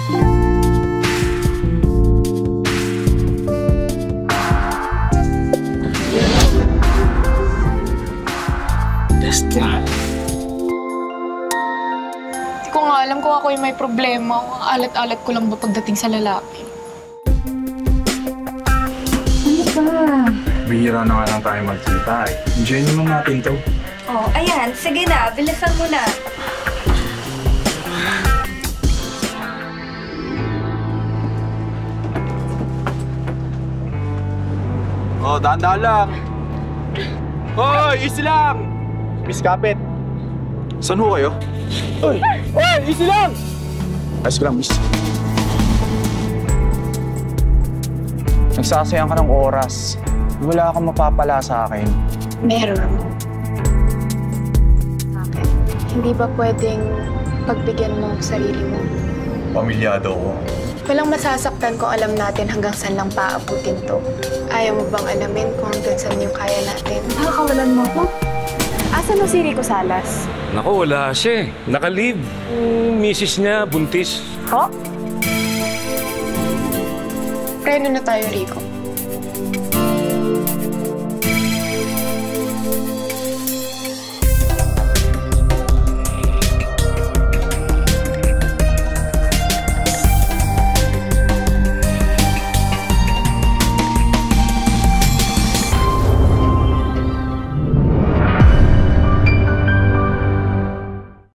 Hindi ko nga alam kung ako yung may problema. Alat-alat ko lang ba pagdating sa lalaki? Ano ba? Bihira na nga lang tayo magkita eh. Enjoy naman natin to. Oh, ayan. Sige na. Bilisan mo na. Oh, dahan-dahan lang. Hoy, easy lang! Miss Kapit. Saan ho kayo? Hoy! Hoy, easy lang! Ayos ko lang, miss. Nagsasayang ka ng oras. Wala kang mapapala sa akin. Meron. Bakit? Hindi ba pwedeng pagbigyan mo ang sarili mo? Pamilyado ko. Walang masasaktan kung alam natin hanggang saan lang paabutin to. Ayaw mo bang alamin kung hanggang saan yung kaya natin? Nakakawalan mo ako? Asan mo si Rico Salas? Naku, wala siya eh. Naka-leave. Misis niya, buntis. Ho? Preno na tayo, Rico.